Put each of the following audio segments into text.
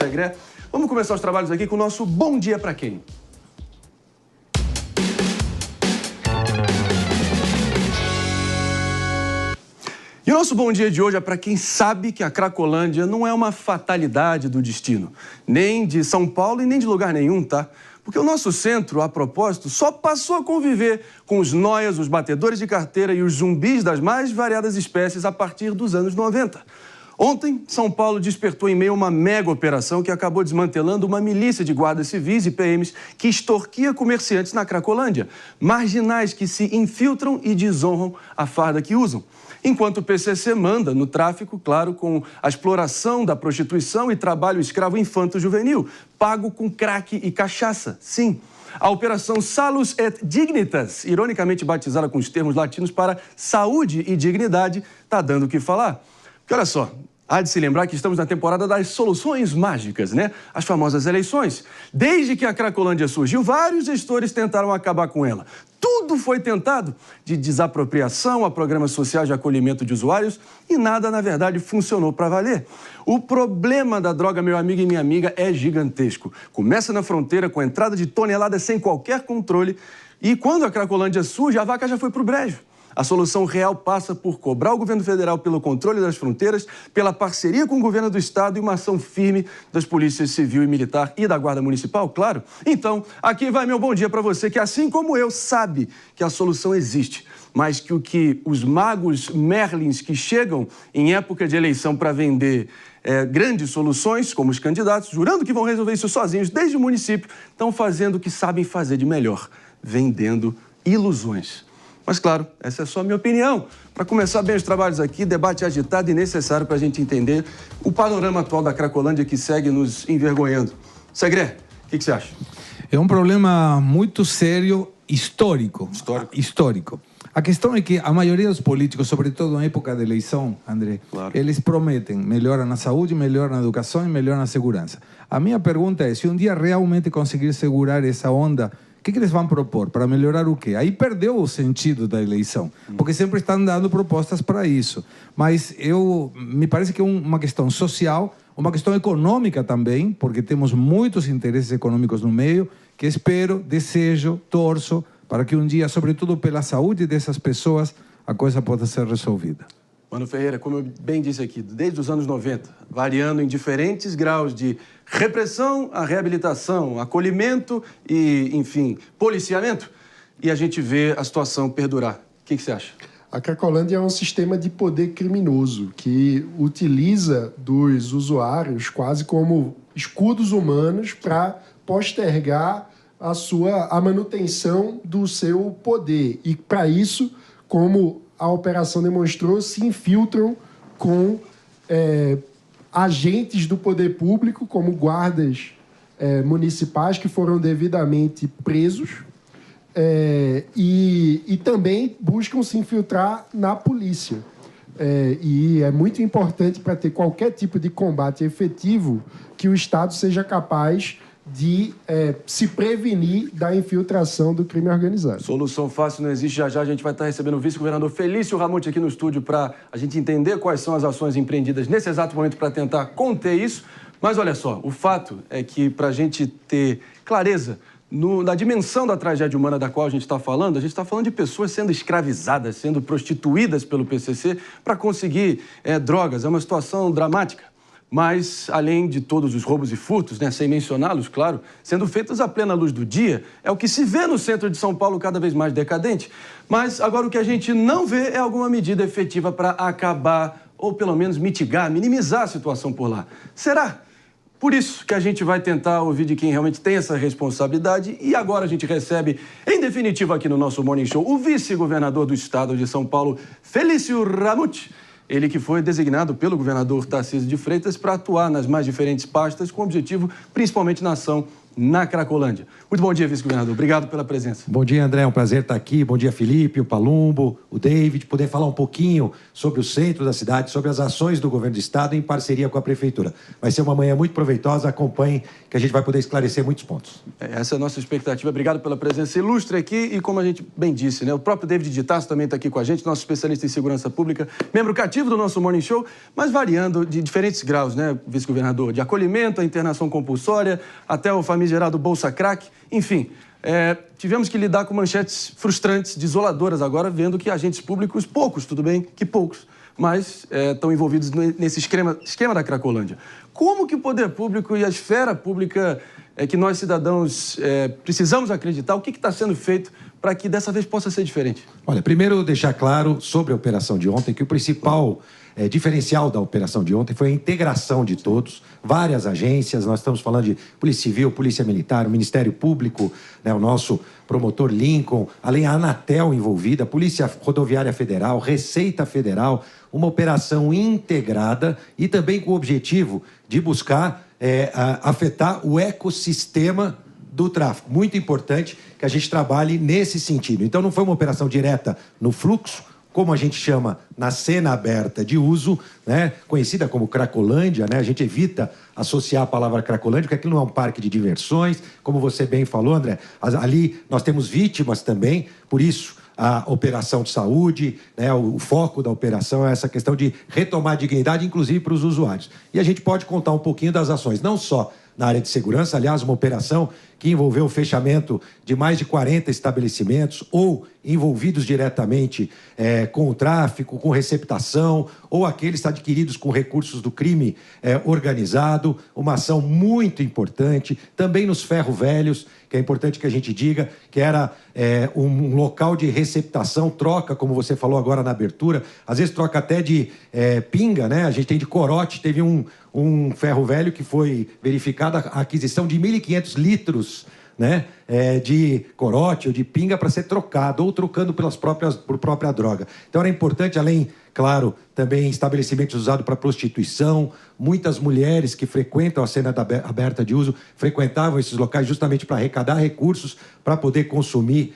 Segré. Vamos começar os trabalhos aqui com o nosso Bom Dia Pra Quem? E o nosso bom dia de hoje é para quem sabe que a Cracolândia não é uma fatalidade do destino, nem de São Paulo e nem de lugar nenhum, tá? Porque o nosso centro, a propósito, só passou a conviver com os nóias, os batedores de carteira e os zumbis das mais variadas espécies a partir dos anos 90. Ontem, São Paulo despertou em meio a uma mega operação que acabou desmantelando uma milícia de guardas civis e PMs que extorquia comerciantes na Cracolândia, marginais que se infiltram e desonram a farda que usam. Enquanto o PCC manda no tráfico, claro, com a exploração da prostituição e trabalho escravo infanto-juvenil, pago com crack e cachaça, sim. A Operação Salus et Dignitas, ironicamente batizada com os termos latinos para saúde e dignidade, está dando o que falar. Porque olha só, há de se lembrar que estamos na temporada das soluções mágicas, né? As famosas eleições. Desde que a Cracolândia surgiu, vários gestores tentaram acabar com ela. Tudo foi tentado, de desapropriação a programas sociais de acolhimento de usuários, e nada, na verdade, funcionou para valer. O problema da droga, meu amigo e minha amiga, é gigantesco. Começa na fronteira com a entrada de toneladas sem qualquer controle, e quando a Cracolândia surge, a vaca já foi para o brejo. A solução real passa por cobrar o governo federal pelo controle das fronteiras, pela parceria com o governo do estado e uma ação firme das polícias civil e militar e da guarda municipal, claro. Então, aqui vai meu bom dia para você que, assim como eu, sabe que a solução existe, mas que o que os magos Merlins que chegam em época de eleição para vender grandes soluções, como os candidatos, jurando que vão resolver isso sozinhos desde o município, estão fazendo o que sabem fazer de melhor, vendendo ilusões. Mas, claro, essa é só a minha opinião. Para começar bem os trabalhos aqui, debate agitado e necessário para a gente entender o panorama atual da Cracolândia que segue nos envergonhando. Segré, o que você acha? É um problema muito sério, histórico. Histórico. A questão é que a maioria dos políticos, sobretudo na época de eleição, André, claro, eles prometem melhora na saúde, melhora na educação e melhora na segurança. A minha pergunta é, se um dia realmente conseguir segurar essa onda, o que eles vão propor? Para melhorar o quê? Aí perdeu o sentido da eleição, porque sempre estão dando propostas para isso. Mas me parece que é uma questão social, uma questão econômica também, porque temos muitos interesses econômicos no meio, que espero, desejo, torço, para que um dia, sobretudo pela saúde dessas pessoas, a coisa possa ser resolvida. Mano Ferreira, como eu bem disse aqui, desde os anos 90, variando em diferentes graus de repressão a reabilitação, acolhimento e, enfim, policiamento, e a gente vê a situação perdurar. O que você acha? A Cracolândia é um sistema de poder criminoso que utiliza dos usuários quase como escudos humanos para postergar a manutenção do seu poder. E, para isso, como a operação demonstrou, se infiltram com agentes do poder público, como guardas municipais que foram devidamente presos, e também buscam se infiltrar na polícia. E é muito importante, para ter qualquer tipo de combate efetivo, que o Estado seja capaz de se prevenir da infiltração do crime organizado. Solução fácil não existe. Já já a gente vai estar recebendo o vice-governador Felício Ramute aqui no estúdio para a gente entender quais são as ações empreendidas nesse exato momento para tentar conter isso. Mas olha só, o fato é que para a gente ter clareza na dimensão da tragédia humana da qual a gente está falando de pessoas sendo escravizadas, sendo prostituídas pelo PCC para conseguir drogas. É uma situação dramática. Mas, além de todos os roubos e furtos, né, sem mencioná-los, claro, sendo feitos à plena luz do dia, é o que se vê no centro de São Paulo cada vez mais decadente. Mas agora o que a gente não vê é alguma medida efetiva para acabar, ou pelo menos mitigar, minimizar a situação por lá. Será? Por isso que a gente vai tentar ouvir de quem realmente tem essa responsabilidade. E agora a gente recebe, em definitivo aqui no nosso Morning Show, o vice-governador do estado de São Paulo, Felício Ramute. Ele que foi designado pelo governador Tarcísio de Freitas para atuar nas mais diferentes pastas, com objetivo principalmente na ação na Cracolândia. Muito bom dia, vice-governador. Obrigado pela presença. Bom dia, André. É um prazer estar aqui. Bom dia, Felipe, o Palumbo, o David, poder falar um pouquinho sobre o centro da cidade, sobre as ações do governo do estado em parceria com a prefeitura. Vai ser uma manhã muito proveitosa. Acompanhem, que a gente vai poder esclarecer muitos pontos. Essa é a nossa expectativa. Obrigado pela presença ilustre aqui e, como a gente bem disse, né, o próprio David de Tarso também está aqui com a gente, nosso especialista em segurança pública, membro cativo do nosso Morning Show, mas variando de diferentes graus, né, vice-governador? De acolhimento, a internação compulsória, até o famigerado Bolsa Crack, enfim. Tivemos que lidar com manchetes frustrantes, desoladoras agora, vendo que agentes públicos, poucos, tudo bem, que poucos, mas estão envolvidos nesse esquema da Cracolândia. Como que o poder público e a esfera pública que nós cidadãos precisamos acreditar, o que está sendo feito para que dessa vez possa ser diferente? Olha, primeiro deixar claro sobre a operação de ontem que o principal diferencial da operação de ontem foi a integração de todos, várias agências, nós estamos falando de Polícia Civil, Polícia Militar, o Ministério Público, né, o nosso promotor Lincoln, além a Anatel envolvida, Polícia Rodoviária Federal, Receita Federal, uma operação integrada e também com o objetivo de buscar afetar o ecossistema do tráfico. Muito importante que a gente trabalhe nesse sentido. Então não foi uma operação direta no fluxo, como a gente chama na cena aberta de uso, né, conhecida como Cracolândia, né, a gente evita associar a palavra Cracolândia, porque aquilo não é um parque de diversões, como você bem falou, André, ali nós temos vítimas também, por isso a operação de saúde, né, o foco da operação é essa questão de retomar a dignidade, inclusive para os usuários. E a gente pode contar um pouquinho das ações, não só na área de segurança, aliás, uma operação que envolveu o fechamento de mais de 40 estabelecimentos ou envolvidos diretamente com o tráfico, com receptação, ou aqueles adquiridos com recursos do crime organizado, uma ação muito importante, também nos ferro-velhos, que é importante que a gente diga, que era um local de receptação, troca, como você falou agora na abertura, às vezes troca até de pinga, né? A gente tem de corote, teve um ferro-velho que foi verificada a aquisição de 1.500 litros, né, de corote ou de pinga para ser trocado, ou trocando por própria droga. Então era importante, além, claro, também estabelecimentos usados para prostituição, muitas mulheres que frequentam a cena aberta de uso, frequentavam esses locais justamente para arrecadar recursos, para poder consumir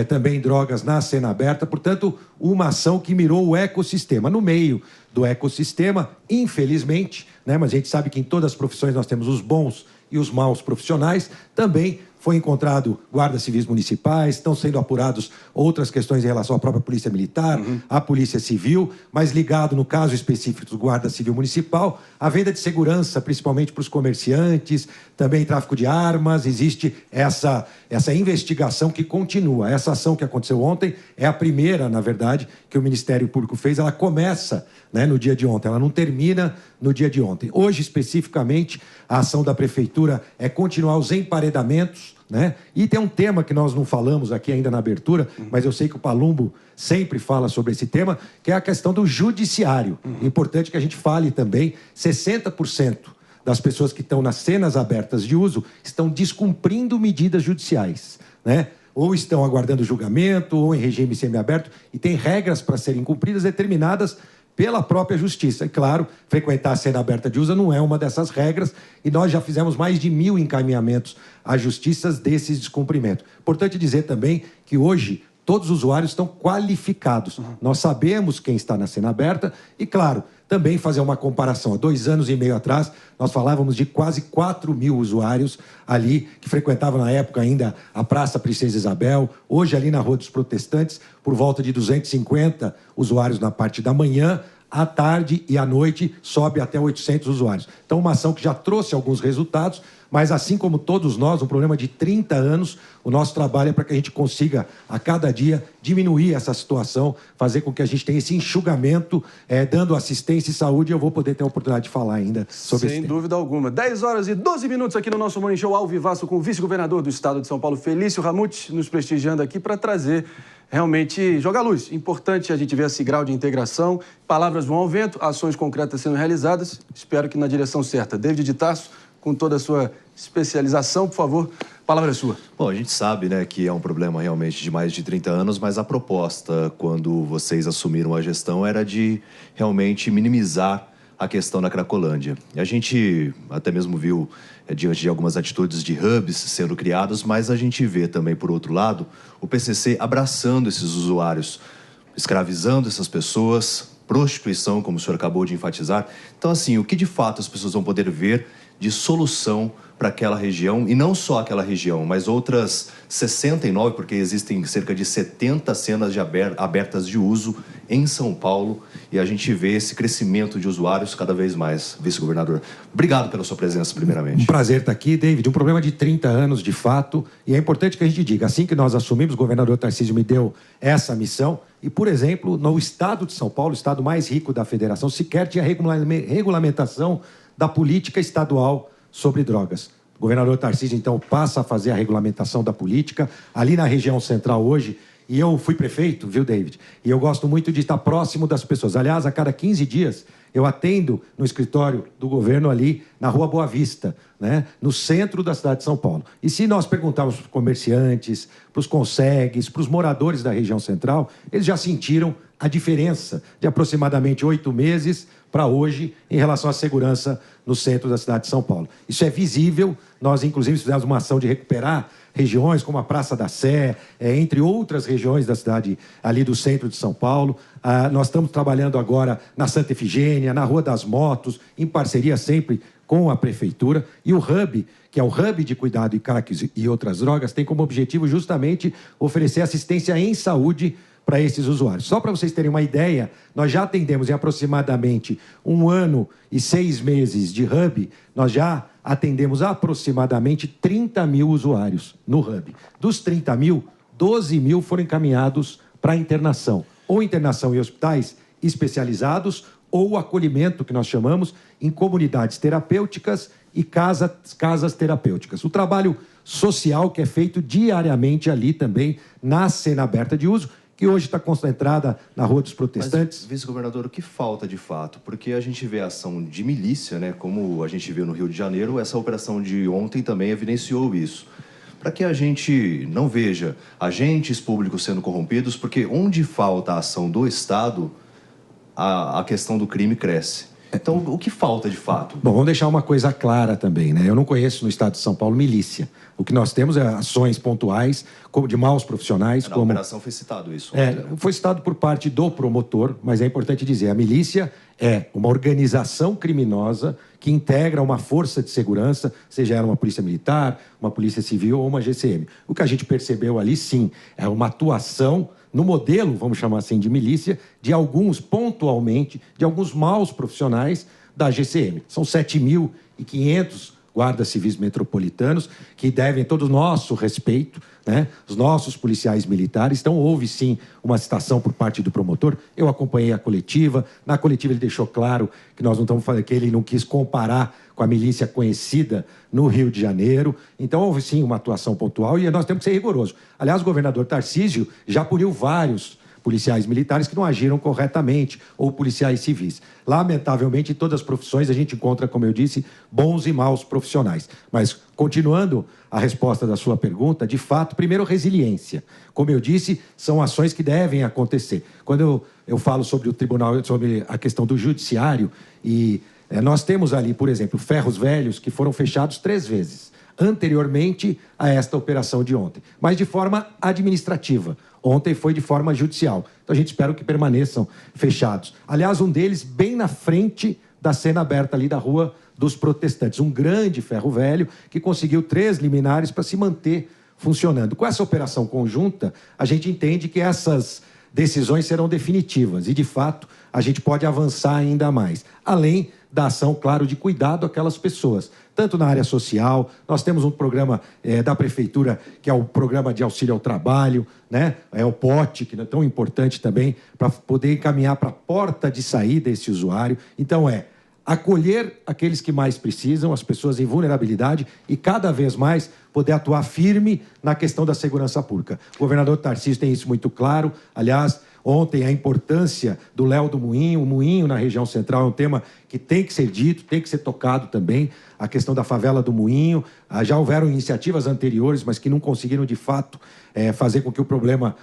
também drogas na cena aberta, portanto, uma ação que mirou o ecossistema. No meio do ecossistema, infelizmente, né, mas a gente sabe que em todas as profissões nós temos os bons e os maus profissionais, também foi encontrado guardas civis municipais, estão sendo apurados outras questões em relação à própria Polícia Militar, à Polícia Civil, mas ligado no caso específico do Guarda Civil Municipal, a venda de segurança, principalmente para os comerciantes, também tráfico de armas, existe essa investigação que continua. Essa ação que aconteceu ontem é a primeira, na verdade, que o Ministério Público fez, ela começa, né, no dia de ontem, ela não termina no dia de ontem. Hoje, especificamente, a ação da Prefeitura é continuar os emparedamentos, né? E tem um tema que nós não falamos aqui ainda na abertura, mas eu sei que o Palumbo sempre fala sobre esse tema, que é a questão do judiciário. Importante que a gente fale também, 60% das pessoas que estão nas cenas abertas de uso estão descumprindo medidas judiciais, né? Ou estão aguardando julgamento, ou em regime semiaberto, e tem regras para serem cumpridas determinadas pela própria justiça. E, claro, frequentar a cena aberta de uso não é uma dessas regras, e nós já fizemos mais de 1.000 encaminhamentos às justiças desses descumprimentos. Importante dizer também que hoje todos os usuários estão qualificados. Nós sabemos quem está na cena aberta e, claro, também fazer uma comparação. Há 2 anos e meio atrás, nós falávamos de quase 4.000 usuários ali, que frequentavam na época ainda a Praça Princesa Isabel, hoje ali na Rua dos Protestantes, por volta de 250 usuários na parte da manhã, à tarde e à noite sobe até 800 usuários. Então, uma ação que já trouxe alguns resultados, mas assim como todos nós, um problema de 30 anos, o nosso trabalho é para que a gente consiga, a cada dia, diminuir essa situação, fazer com que a gente tenha esse enxugamento, dando assistência e saúde, e eu vou poder ter a oportunidade de falar ainda sobre isso. Sem dúvida alguma. 10 horas e 12 minutos aqui no nosso Morning Show ao vivaço com o vice-governador do estado de São Paulo, Felício Ramute, nos prestigiando aqui para trazer realmente jogar luz. Importante a gente ver esse grau de integração. Palavras vão ao vento, ações concretas sendo realizadas. Espero que na direção certa. David de Tarso, com toda a sua especialização, por favor, a palavra é sua. Bom, a gente sabe, né, que é um problema realmente de mais de 30 anos, mas a proposta, quando vocês assumiram a gestão, era de realmente minimizar a questão da Cracolândia. A gente até mesmo viu, diante de algumas atitudes de hubs sendo criados, mas a gente vê também, por outro lado, o PCC abraçando esses usuários, escravizando essas pessoas, prostituição, como o senhor acabou de enfatizar. Então, assim, o que de fato as pessoas vão poder ver de solução para aquela região, e não só aquela região, mas outras 69, porque existem cerca de 70 cenas abertas de uso em São Paulo, e a gente vê esse crescimento de usuários cada vez mais, vice-governador. Obrigado pela sua presença, primeiramente. Um prazer estar aqui, David. Um problema de 30 anos, de fato, e é importante que a gente diga, assim que nós assumimos, o governador Tarcísio me deu essa missão, e, por exemplo, no estado de São Paulo, o estado mais rico da federação, sequer tinha regulamentação da política estadual sobre drogas. O governador Tarcísio, então, passa a fazer a regulamentação da política ali na região central hoje. E eu fui prefeito, viu, David? E eu gosto muito de estar próximo das pessoas. Aliás, a cada 15 dias, eu atendo no escritório do governo ali na Rua Boa Vista, né? No centro da cidade de São Paulo. E se nós perguntarmos para os comerciantes, para os consegues, para os moradores da região central, eles já sentiram a diferença de aproximadamente 8 meses para hoje em relação à segurança no centro da cidade de São Paulo. Isso é visível. Nós, inclusive, fizemos uma ação de recuperar regiões como a Praça da Sé, entre outras regiões da cidade ali do centro de São Paulo. Nós estamos trabalhando agora na Santa Efigênia, na Rua das Motos, em parceria sempre com a Prefeitura. E o Hub, que é o Hub de Cuidado em Crack e Outras Drogas, tem como objetivo justamente oferecer assistência em saúde para esses usuários. Só para vocês terem uma ideia, nós já atendemos em aproximadamente 1 ano e 6 meses de Hub, nós já atendemos aproximadamente 30 mil usuários no Hub. Dos 30 mil, 12 mil foram encaminhados para internação, ou internação em hospitais especializados, ou acolhimento, que nós chamamos, em comunidades terapêuticas e casas terapêuticas. O trabalho social que é feito diariamente ali também, na cena aberta de uso, que hoje está concentrada na Rua dos Protestantes. Mas, vice-governador, o que falta de fato? Porque a gente vê a ação de milícia, né? Como a gente viu no Rio de Janeiro, essa operação de ontem também evidenciou isso. Para que a gente não veja agentes públicos sendo corrompidos, porque onde falta a ação do Estado, a questão do crime cresce. Então, o que falta de fato? Bom, vamos deixar uma coisa clara também, né? Eu não conheço no estado de São Paulo milícia. O que nós temos é ações pontuais, como de maus profissionais. Na como... operação foi citado isso. Foi citado por parte do promotor, mas é importante dizer, a milícia é uma organização criminosa que integra uma força de segurança, seja ela uma polícia militar, uma polícia civil ou uma GCM. O que a gente percebeu ali, sim, é uma atuação no modelo, vamos chamar assim, de milícia, de alguns, pontualmente, de alguns maus profissionais da GCM. São 7.500 guardas civis metropolitanos que devem todo o nosso respeito, né? Os nossos policiais militares. Então, houve, sim, uma citação por parte do promotor. Eu acompanhei a coletiva. Na coletiva, ele deixou claro que nós não estamos falando que ele não quis comparar com a milícia conhecida no Rio de Janeiro. Então, houve, sim, uma atuação pontual e nós temos que ser rigorosos. Aliás, o governador Tarcísio já puniu vários policiais militares que não agiram corretamente, ou policiais civis. Lamentavelmente, em todas as profissões, a gente encontra, como eu disse, bons e maus profissionais. Mas, continuando a resposta da sua pergunta, de fato, primeiro, resiliência. Como eu disse, são ações que devem acontecer. Quando eu falo sobre o tribunal, sobre a questão do judiciário, e nós temos ali, por exemplo, ferros velhos que foram fechados 3 vezes, anteriormente a esta operação de ontem, mas de forma administrativa. Ontem foi de forma judicial. Então, a gente espera que permaneçam fechados. Aliás, um deles bem na frente da cena aberta ali da Rua dos Protestantes. Um grande ferro velho que conseguiu 3 liminares para se manter funcionando. Com essa operação conjunta, a gente entende que essas decisões serão definitivas e, de fato, a gente pode avançar ainda mais. Além da ação, claro, de cuidado àquelas pessoas, tanto na área social. Nós temos um programa da Prefeitura, que é o Programa de Auxílio ao Trabalho, né? É o POT, que é tão importante também, para poder encaminhar para a porta de saída esse usuário. Então, acolher aqueles que mais precisam, as pessoas em vulnerabilidade, e cada vez mais poder atuar firme na questão da segurança pública. O governador Tarcísio tem isso muito claro. Aliás, ontem a importância do Léo do Moinho. O Moinho na região central é um tema que tem que ser dito, tem que ser tocado também. A questão da favela do Moinho. Já houveram iniciativas anteriores, mas que não conseguiram, de fato, fazer com que o problema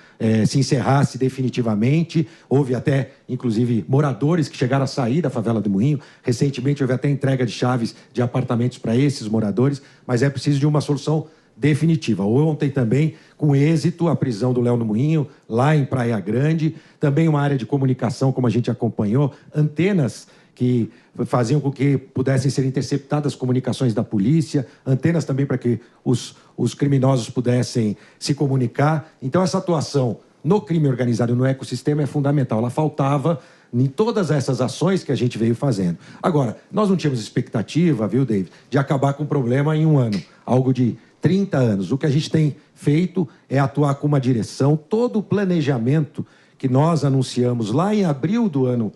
se encerrasse definitivamente. Houve até, inclusive, moradores que chegaram a sair da favela do Moinho. Recentemente houve até entrega de chaves de apartamentos para esses moradores, mas é preciso de uma solução definitiva. Ontem também, com êxito, a prisão do Léo no Moinho, lá em Praia Grande. Também uma área de comunicação, como a gente acompanhou, antenas que faziam com que pudessem ser interceptadas as comunicações da polícia, antenas também para que os criminosos pudessem se comunicar. Então, essa atuação no crime organizado, no ecossistema, é fundamental. Ela faltava em todas essas ações que a gente veio fazendo. Agora, nós não tínhamos expectativa, viu, David, de acabar com o problema em um ano, algo de 30 anos. O que a gente tem feito é atuar com uma direção, todo o planejamento que nós anunciamos lá em abril do ano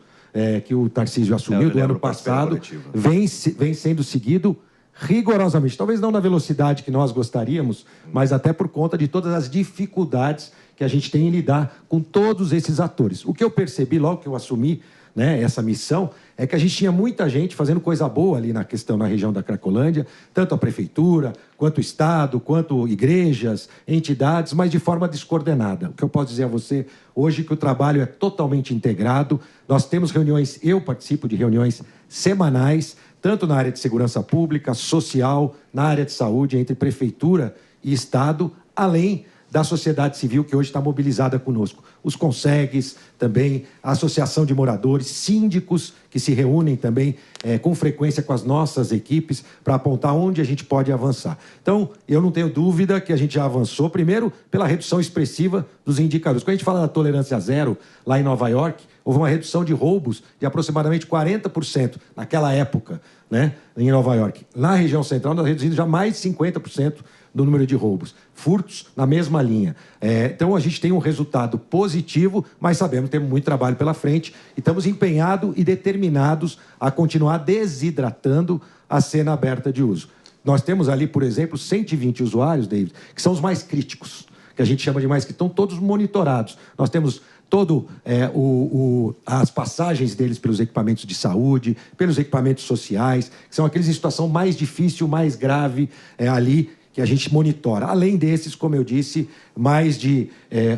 que o Tarcísio assumiu, do ano passado, vem sendo seguido rigorosamente. Talvez não na velocidade que nós gostaríamos, mas até por conta de todas as dificuldades que a gente tem em lidar com todos esses atores. O que eu percebi logo que eu assumi, né, essa missão, é que a gente tinha muita gente fazendo coisa boa ali na região da Cracolândia, tanto a prefeitura, quanto o Estado, quanto igrejas, entidades, mas de forma descoordenada. O que eu posso dizer a você hoje é que o trabalho é totalmente integrado. Nós temos reuniões, eu participo de reuniões semanais, tanto na área de segurança pública, social, na área de saúde, entre prefeitura e Estado, além da sociedade civil que hoje está mobilizada conosco. Os consegues, também a associação de moradores, síndicos que se reúnem também com frequência com as nossas equipes para apontar onde a gente pode avançar. Então, eu não tenho dúvida que a gente já avançou, primeiro, pela redução expressiva dos indicadores. Quando a gente fala da tolerância zero, lá em Nova York, houve uma redução de roubos de aproximadamente 40% naquela época, né, em Nova York. Na região central, nós reduzimos já mais de 50% do número de roubos. Furtos, na mesma linha. Então, a gente tem um resultado positivo, mas sabemos que temos muito trabalho pela frente e estamos empenhados e determinados a continuar desidratando a cena aberta de uso. Nós temos ali, por exemplo, 120 usuários, David, que são os mais críticos, que a gente chama de mais críticos, estão todos monitorados. Nós temos as passagens deles pelos equipamentos de saúde, pelos equipamentos sociais, que são aqueles em situação mais difícil, mais grave ali, que a gente monitora. Além desses, como eu disse, mais de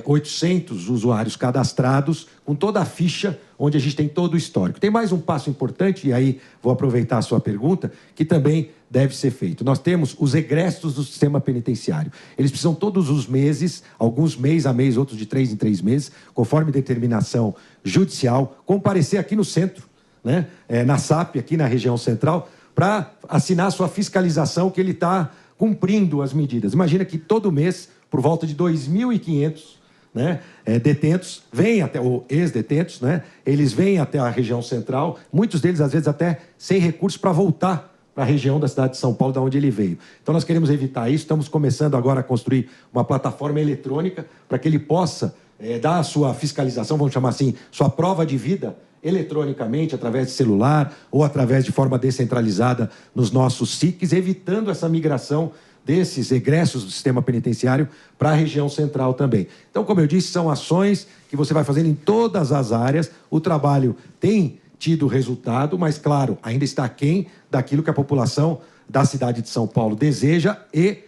800 usuários cadastrados, com toda a ficha, onde a gente tem todo o histórico. Tem mais um passo importante, e aí vou aproveitar a sua pergunta, que também deve ser feito. Nós temos os egressos do sistema penitenciário. Eles precisam todos os meses, alguns mês a mês, outros de 3 em 3 meses, conforme determinação judicial, comparecer aqui no centro, né, na SAP, aqui na região central, para assinar a sua fiscalização que ele está cumprindo as medidas. Imagina que todo mês, por volta de 2.500, né, detentos, vêm até, ou ex-detentos, né, eles vêm até a região central, muitos deles, às vezes, até sem recursos para voltar para a região da cidade de São Paulo, da onde ele veio. Então, nós queremos evitar isso, estamos começando agora a construir uma plataforma eletrônica para que ele possa dar a sua fiscalização, vamos chamar assim, sua prova de vida, eletronicamente, através de celular ou através de forma descentralizada nos nossos SICs, evitando essa migração desses egressos do sistema penitenciário para a região central também. Então, como eu disse, são ações que você vai fazendo em todas as áreas. O trabalho tem tido resultado, mas, claro, ainda está aquém daquilo que a população da cidade de São Paulo deseja e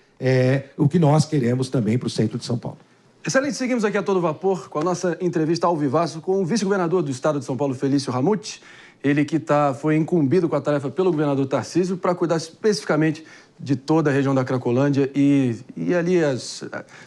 o que nós queremos também para o centro de São Paulo. Excelente, seguimos aqui a todo vapor com a nossa entrevista ao vivaço com o vice-governador do estado de São Paulo, Felício Ramute. Ele que foi incumbido com a tarefa pelo governador Tarcísio para cuidar especificamente de toda a região da Cracolândia e ali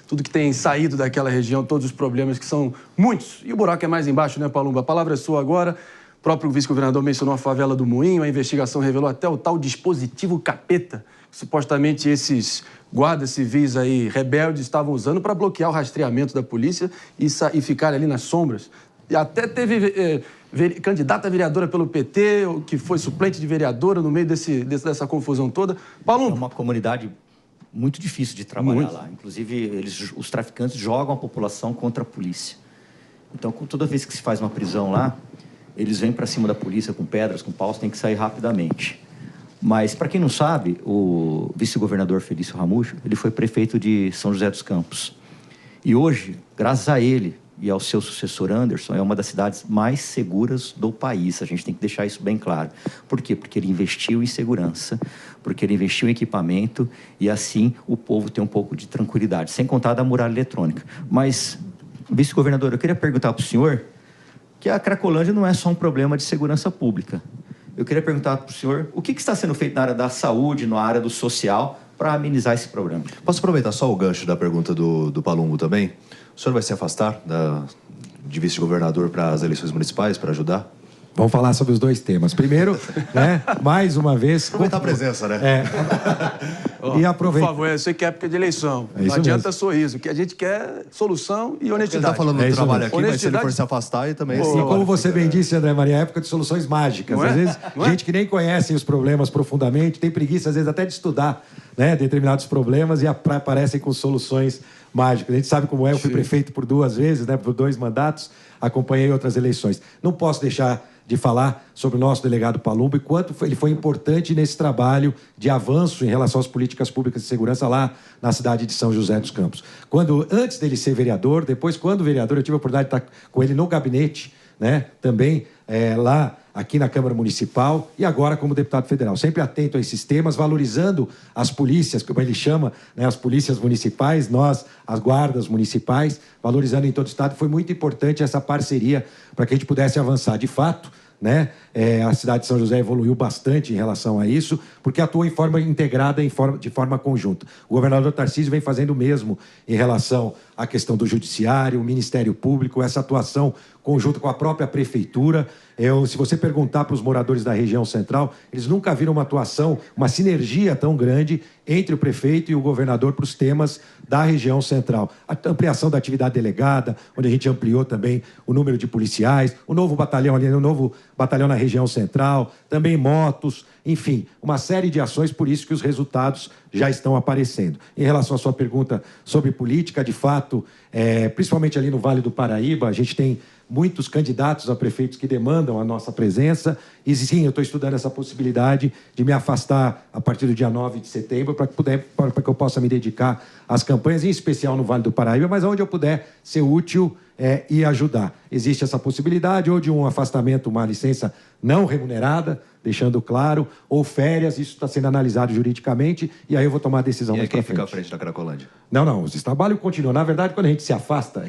tudo que tem saído daquela região, todos os problemas que são muitos. E o buraco é mais embaixo, né, Palumba? A palavra é sua agora. O próprio vice-governador mencionou a favela do Moinho, a investigação revelou até o tal dispositivo capeta, que supostamente esses guardas civis aí rebeldes estavam usando para bloquear o rastreamento da polícia e ficar ali nas sombras. E até teve candidata a vereadora pelo PT, que foi suplente de vereadora no meio dessa confusão toda. Paulo... É uma comunidade muito difícil de trabalhar lá. Inclusive, os traficantes jogam a população contra a polícia. Então, toda vez que se faz uma prisão lá, eles vêm para cima da polícia com pedras, com paus, tem que sair rapidamente. Mas, para quem não sabe, o vice-governador Felício Ramute, ele foi prefeito de São José dos Campos. E hoje, graças a ele, e ao seu sucessor Anderson, é uma das cidades mais seguras do país. A gente tem que deixar isso bem claro. Por quê? Porque ele investiu em segurança, porque ele investiu em equipamento e assim o povo tem um pouco de tranquilidade, sem contar da muralha eletrônica. Mas, vice-governador, eu queria perguntar para o senhor que a Cracolândia não é só um problema de segurança pública. Eu queria perguntar para o senhor o que está sendo feito na área da saúde, na área do social, para amenizar esse problema. Posso aproveitar só o gancho da pergunta do Palumbo também? O senhor vai se afastar de vice-governador para as eleições municipais, para ajudar? Vamos falar sobre os dois temas. Primeiro, né, mais uma vez... Aproveitar a presença, né? E aproveita. Por favor, eu sei que é época de eleição. É isso não adianta mesmo. sorriso. O que a gente quer é solução e Ele honestidade. está falando do isso trabalho mesmo. aqui, mas se ele Honestidade- for se afastar, e também... E como você bem disse, André Maria, é época de soluções mágicas. Não é? Às vezes, Não é? gente que nem conhece os problemas profundamente, tem preguiça, às vezes, até de estudar, né, determinados problemas e aparecem com soluções mágicas. A gente sabe como é, eu fui prefeito por 2 vezes, né, por 2 mandatos, acompanhei outras eleições. Não posso deixar de falar sobre o nosso delegado Palumbo e quanto ele foi importante nesse trabalho de avanço em relação às políticas públicas de segurança lá na cidade de São José dos Campos. Antes dele ser vereador, depois, quando vereador, eu tive a oportunidade de estar com ele no gabinete, né, também lá aqui na Câmara Municipal e agora como deputado federal. Sempre atento a esses temas, valorizando as polícias, como ele chama, né, as polícias municipais, nós, as guardas municipais, valorizando em todo o estado. Foi muito importante essa parceria para que a gente pudesse avançar. De fato, né, a cidade de São José evoluiu bastante em relação a isso, porque atuou em forma integrada, de forma conjunta. O governador Tarcísio vem fazendo o mesmo em relação à questão do judiciário, o Ministério Público, essa atuação conjunta com a própria prefeitura. Se você perguntar para os moradores da região central, eles nunca viram uma atuação, uma sinergia tão grande entre o prefeito e o governador para os temas da região central. A ampliação da atividade delegada, onde a gente ampliou também o número de policiais, o novo batalhão ali, o novo batalhão na região central, também motos, enfim, uma série de ações, por isso que os resultados já estão aparecendo. Em relação à sua pergunta sobre política, de fato, principalmente ali no Vale do Paraíba, a gente tem muitos candidatos a prefeitos que demandam a nossa presença. E sim, eu estou estudando essa possibilidade de me afastar a partir do dia 9 de setembro para que eu possa me dedicar às campanhas, em especial no Vale do Paraíba, mas onde eu puder ser útil e ajudar. Existe essa possibilidade, ou de um afastamento, uma licença não remunerada, deixando claro, ou férias, isso está sendo analisado juridicamente, e aí eu vou tomar a decisão mais quem para frente. fica à frente da Cracolândia? Não, os trabalhos continuam. Na verdade, quando a gente se afasta,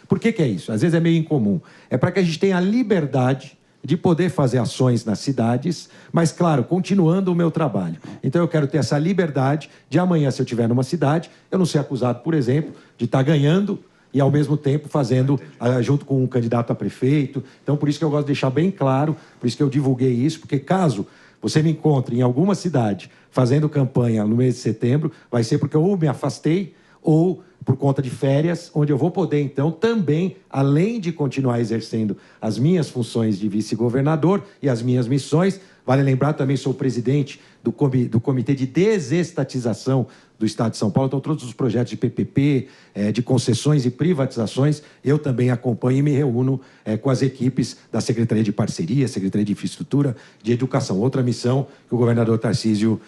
por que é isso? Às vezes é meio incomum. É para que a gente tenha a liberdade de poder fazer ações nas cidades, mas, claro, continuando o meu trabalho. Então, eu quero ter essa liberdade de amanhã, se eu estiver numa cidade, eu não ser acusado, por exemplo, de estar ganhando e, ao mesmo tempo, fazendo junto com um candidato a prefeito. Então, por isso que eu gosto de deixar bem claro, por isso que eu divulguei isso, porque caso você me encontre em alguma cidade fazendo campanha no mês de setembro, vai ser porque eu ou me afastei ou por conta de férias, onde eu vou poder, então, também, além de continuar exercendo as minhas funções de vice-governador e as minhas missões, vale lembrar, também sou presidente do Comitê de Desestatização do Estado de São Paulo, então todos os projetos de PPP, de concessões e privatizações, eu também acompanho e me reúno com as equipes da Secretaria de Parceria, Secretaria de Infraestrutura, de Educação, outra missão que o governador Tarcísio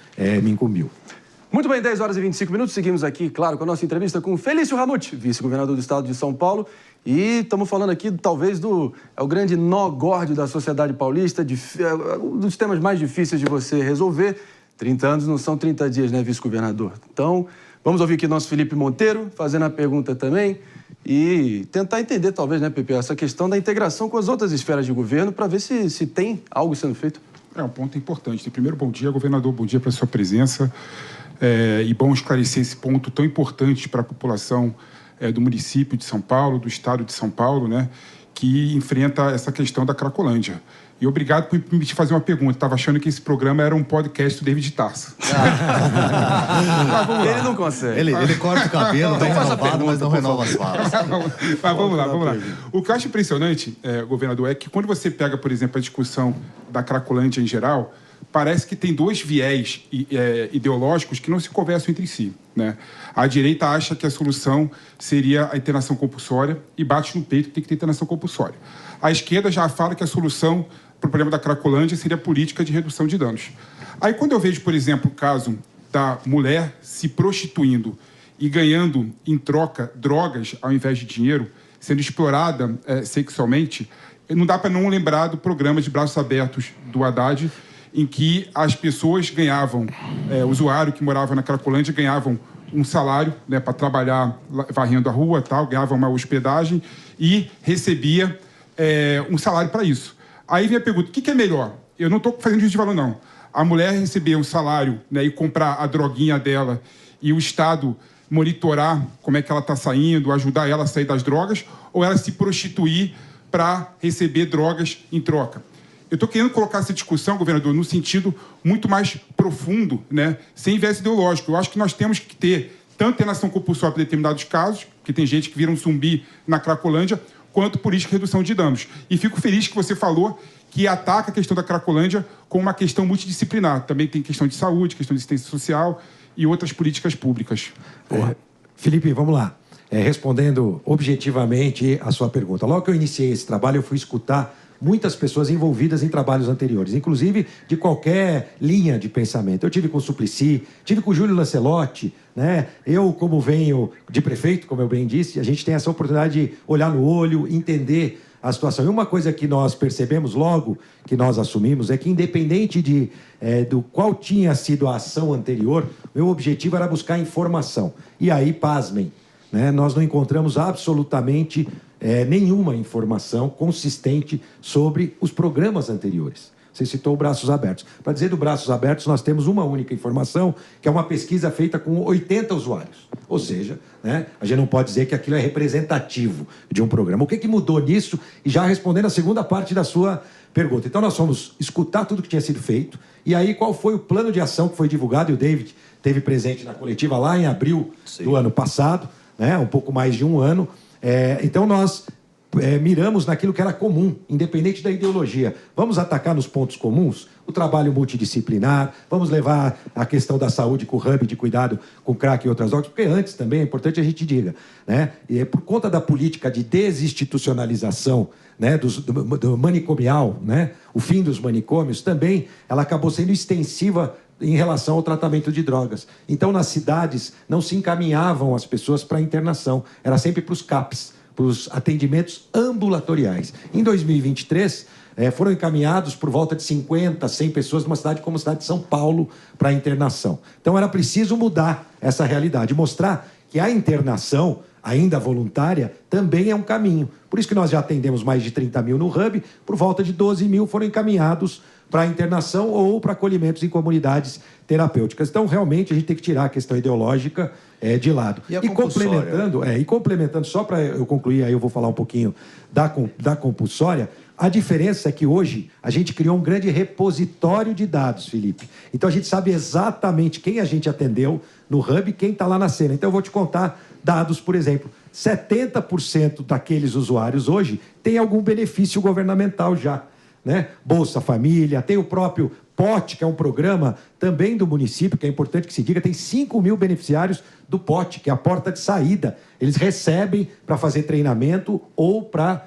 me incumbiu. Muito bem, 10 horas e 25 minutos. Seguimos aqui, claro, com a nossa entrevista com Felício Ramute, vice-governador do estado de São Paulo. E estamos falando aqui, talvez, o grande nó górdio da sociedade paulista, um dos temas mais difíceis de você resolver. 30 anos não são 30 dias, né, vice-governador? Então, vamos ouvir aqui nosso Felipe Monteiro, fazendo a pergunta também, e tentar entender, talvez, né, Pepe, essa questão da integração com as outras esferas de governo, para ver se tem algo sendo feito. É um ponto importante. Primeiro, bom dia, governador, bom dia pela sua presença. E bom esclarecer esse ponto tão importante para a população do município de São Paulo, do estado de São Paulo, né, que enfrenta essa questão da Cracolândia. E obrigado por me permitir fazer uma pergunta. Estava achando que esse programa era um podcast do David Tarso. Ele não consegue. Ele corta o cabelo, bem renovado, mas não renova as falas. Mas vamos lá. O que eu acho impressionante, governador, é que quando você pega, por exemplo, a discussão da Cracolândia em geral, parece que tem 2 viés ideológicos que não se conversam entre si, né? A direita acha que a solução seria a internação compulsória e bate no peito que tem que ter internação compulsória. A esquerda já fala que a solução para o problema da Cracolândia seria a política de redução de danos. Aí, quando eu vejo, por exemplo, o caso da mulher se prostituindo e ganhando, em troca, drogas ao invés de dinheiro, sendo explorada sexualmente, não dá para não lembrar do programa de braços abertos do Haddad, em que as pessoas ganhavam, o usuário que morava na Cracolândia ganhavam um salário, né, para trabalhar varrendo a rua, tal, ganhava uma hospedagem e recebia um salário para isso. Aí vem a pergunta, o que é melhor? Eu não estou fazendo juízo de valor, não. A mulher receber um salário, né, e comprar a droguinha dela e o Estado monitorar como é que ela está saindo, ajudar ela a sair das drogas, ou ela se prostituir para receber drogas em troca? Eu estou querendo colocar essa discussão, governador, no sentido muito mais profundo, né, sem viés ideológico. Eu acho que nós temos que ter tanto internação compulsória para determinados casos, que tem gente que vira um zumbi na Cracolândia, quanto política de redução de danos. E fico feliz que você falou que ataca a questão da Cracolândia como uma questão multidisciplinar. Também tem questão de saúde, questão de assistência social e outras políticas públicas. Felipe, vamos lá. Respondendo objetivamente a sua pergunta. Logo que eu iniciei esse trabalho, eu fui escutar muitas pessoas envolvidas em trabalhos anteriores, inclusive de qualquer linha de pensamento. Eu tive com o Suplicy, tive com o Júlio Lancelotti, né? Eu, como venho de prefeito, como eu bem disse, a gente tem essa oportunidade de olhar no olho, entender a situação. E uma coisa que nós percebemos logo que nós assumimos é que, independente do qual tinha sido a ação anterior, meu objetivo era buscar informação. E aí, pasmem, né? Nós não encontramos absolutamente nenhuma informação consistente sobre os programas anteriores. Você citou o Braços Abertos. Para dizer do Braços Abertos, nós temos uma única informação, que é uma pesquisa feita com 80 usuários. Ou seja, né, a gente não pode dizer que aquilo é representativo de um programa. O que mudou nisso? E já respondendo a segunda parte da sua pergunta. Então, nós fomos escutar tudo que tinha sido feito. E aí, qual foi o plano de ação que foi divulgado? E o David esteve presente na coletiva lá em abril do ano passado, né, um pouco mais de um ano. Então, nós miramos naquilo que era comum, independente da ideologia. Vamos atacar nos pontos comuns o trabalho multidisciplinar, vamos levar a questão da saúde com o hub de cuidado com crack e outras drogas, porque antes também é importante a gente diga, né? E por conta da política de desinstitucionalização, né, do manicomial, né, o fim dos manicômios, também ela acabou sendo extensiva em relação ao tratamento de drogas. Então, nas cidades, não se encaminhavam as pessoas para a internação, era sempre para os CAPs, para os atendimentos ambulatoriais. Em 2023, foram encaminhados por volta de 50, 100 pessoas numa cidade como a cidade de São Paulo para a internação. Então, era preciso mudar essa realidade, mostrar que a internação, ainda voluntária, também é um caminho. Por isso que nós já atendemos mais de 30 mil no Hub, por volta de 12 mil foram encaminhados para a internação ou para acolhimentos em comunidades terapêuticas. Então, realmente, a gente tem que tirar a questão ideológica de lado. E complementando, só para eu concluir, aí eu vou falar um pouquinho da compulsória, a diferença é que hoje a gente criou um grande repositório de dados, Felipe. Então, a gente sabe exatamente quem a gente atendeu no Hub e quem está lá na cena. Então, eu vou te contar dados, por exemplo. 70% daqueles usuários hoje têm algum benefício governamental já, né? Bolsa Família, tem o próprio POT, que é um programa também do município, que é importante que se diga, tem 5 mil beneficiários do POT, que é a porta de saída. Eles recebem para fazer treinamento ou para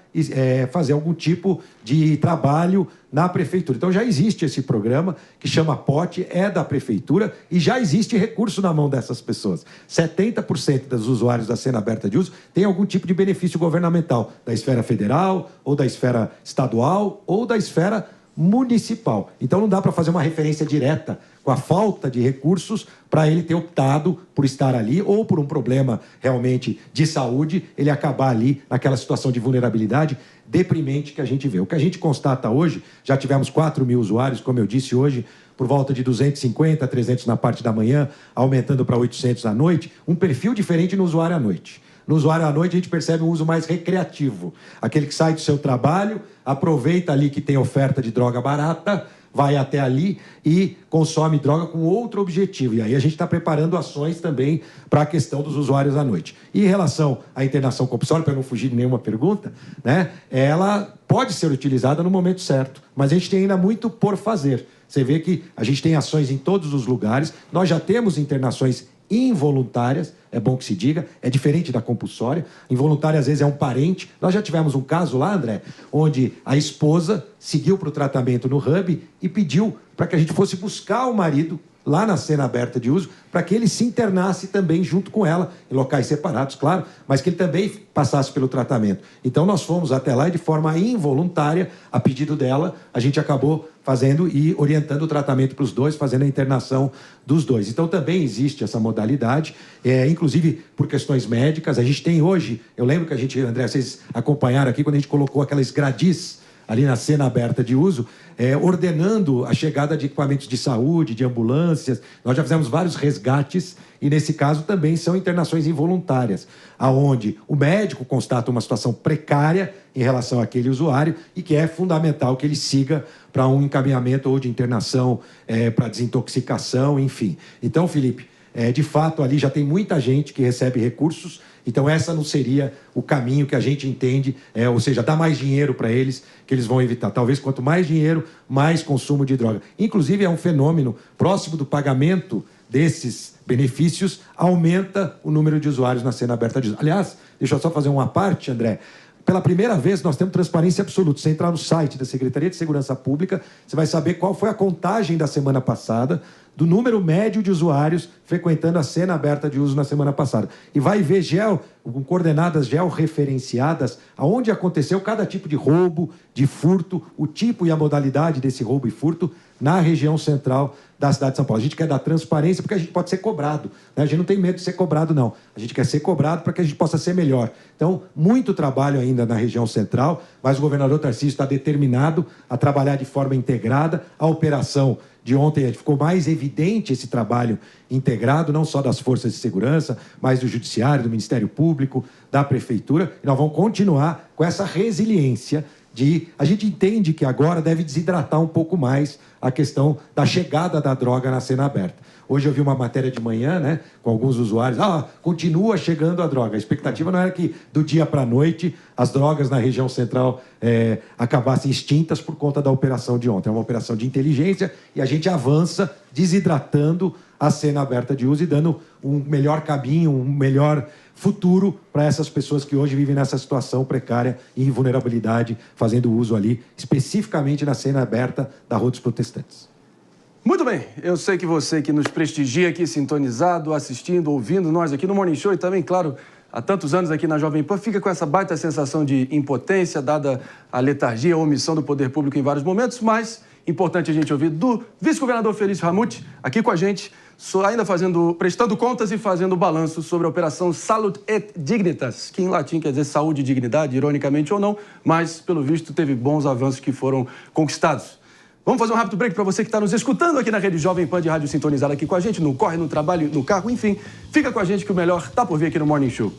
fazer algum tipo de trabalho na prefeitura. Então, já existe esse programa que chama POT, é da prefeitura, e já existe recurso na mão dessas pessoas. 70% dos usuários da cena aberta de uso têm algum tipo de benefício governamental, da esfera federal, ou da esfera estadual, ou da esfera municipal. Então, não dá para fazer uma referência direta com a falta de recursos para ele ter optado por estar ali ou por um problema realmente de saúde, ele acabar ali naquela situação de vulnerabilidade deprimente que a gente vê. O que a gente constata hoje, já tivemos 4 mil usuários, como eu disse hoje, por volta de 250, 300 na parte da manhã, aumentando para 800 à noite, um perfil diferente no usuário à noite. No usuário à noite, a gente percebe um uso mais recreativo. Aquele que sai do seu trabalho, aproveita ali que tem oferta de droga barata, vai até ali e consome droga com outro objetivo. E aí a gente está preparando ações também para a questão dos usuários à noite. E em relação à internação compulsória, para não fugir de nenhuma pergunta, né, ela pode ser utilizada no momento certo, mas a gente tem ainda muito por fazer. Você vê que a gente tem ações em todos os lugares, nós já temos internações involuntárias, é bom que se diga, é diferente da compulsória. Involuntária, às vezes, é um parente. Nós já tivemos um caso lá, André, onde a esposa seguiu para o tratamento no Hub e pediu para que a gente fosse buscar o marido lá na cena aberta de uso, para que ele se internasse também junto com ela, em locais separados, claro, mas que ele também passasse pelo tratamento. Então nós fomos até lá e de forma involuntária, a pedido dela, a gente acabou fazendo e orientando o tratamento para os dois, fazendo a internação dos dois. Então também existe essa modalidade, inclusive por questões médicas. A gente tem hoje, eu lembro que a gente, André, vocês acompanharam aqui quando a gente colocou aquelas gradis ali na cena aberta de uso, ordenando a chegada de equipamentos de saúde, de ambulâncias. Nós já fizemos vários resgates e, nesse caso, também são internações involuntárias, aonde o médico constata uma situação precária em relação àquele usuário e que é fundamental que ele siga para um encaminhamento ou de internação, para desintoxicação, enfim. Então, Felipe, de fato, ali já tem muita gente que recebe recursos. Então, essa não seria o caminho que a gente entende, ou seja, dar mais dinheiro para eles, que eles vão evitar. Talvez quanto mais dinheiro, mais consumo de droga. Inclusive, é um fenômeno próximo do pagamento desses benefícios, aumenta o número de usuários na cena aberta de uso. Aliás, deixa eu só fazer uma parte, André. Pela primeira vez, nós temos transparência absoluta. Você entrar no site da Secretaria de Segurança Pública, você vai saber qual foi a contagem da semana passada, do número médio de usuários frequentando a cena aberta de uso na semana passada. E vai ver com coordenadas georreferenciadas aonde aconteceu cada tipo de roubo, de furto, o tipo e a modalidade desse roubo e furto na região central da cidade de São Paulo. A gente quer dar transparência porque a gente pode ser cobrado, né? A gente não tem medo de ser cobrado, não. A gente quer ser cobrado para que a gente possa ser melhor. Então, muito trabalho ainda na região central, mas o governador Tarcísio está determinado a trabalhar de forma integrada. A operação de ontem ficou mais evidente esse trabalho integrado, não só das forças de segurança, mas do Judiciário, do Ministério Público, da Prefeitura. E nós vamos continuar com essa resiliência a gente entende que agora deve desidratar um pouco mais a questão da chegada da droga na cena aberta. Hoje eu vi uma matéria de manhã, né, com alguns usuários, continua chegando a droga. A expectativa não era que do dia para a noite as drogas na região central acabassem extintas por conta da operação de ontem. É uma operação de inteligência e a gente avança desidratando a cena aberta de uso e dando um melhor caminho, um melhor futuro para essas pessoas que hoje vivem nessa situação precária e vulnerabilidade, fazendo uso ali, especificamente na cena aberta da Rua dos Protestantes. Muito bem, eu sei que você que nos prestigia aqui, sintonizado, assistindo, ouvindo nós aqui no Morning Show e também, claro, há tantos anos aqui na Jovem Pan, fica com essa baita sensação de impotência, dada a letargia, a omissão do poder público em vários momentos, mas importante a gente ouvir do vice-governador Felício Ramute, aqui com a gente, ainda prestando contas e fazendo balanço sobre a Operação Salud et Dignitas, que em latim quer dizer saúde e dignidade, ironicamente ou não, mas, pelo visto, teve bons avanços que foram conquistados. Vamos fazer um rápido break para você que está nos escutando aqui na Rede Jovem Pan de rádio sintonizada aqui com a gente, no corre, no trabalho, no carro, enfim. Fica com a gente que o melhor está por vir aqui no Morning Show.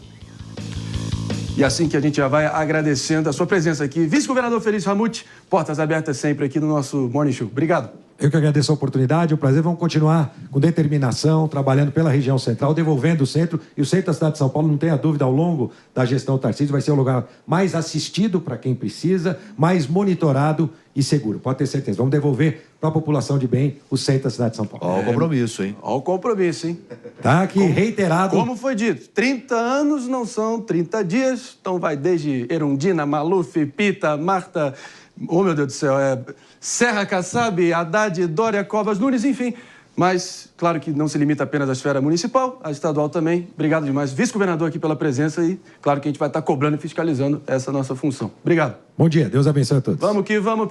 E assim que a gente já vai agradecendo a sua presença aqui. Vice-governador Felício Ramute, portas abertas sempre aqui no nosso Morning Show. Obrigado. Eu que agradeço a oportunidade, o prazer. Vamos continuar com determinação, trabalhando pela região central, devolvendo o centro. E o centro da cidade de São Paulo, não tenha dúvida, ao longo da gestão Tarcísio, vai ser o lugar mais assistido para quem precisa, mais monitorado e seguro. Pode ter certeza. Vamos devolver para a população de bem o centro da cidade de São Paulo. Ó o compromisso, hein? Ó o compromisso, hein? Tá aqui reiterado. Como foi dito, 30 anos não são 30 dias. Então vai desde Erundina, Maluf, Pita, Marta... Oh, meu Deus do céu, Serra Kassab, Haddad, Dória, Covas, Nunes, enfim. Mas, claro que não se limita apenas à esfera municipal, à estadual também. Obrigado demais, vice-governador, aqui pela presença e, claro, que a gente vai estar cobrando e fiscalizando essa nossa função. Obrigado. Bom dia, Deus abençoe a todos. Vamos que vamos.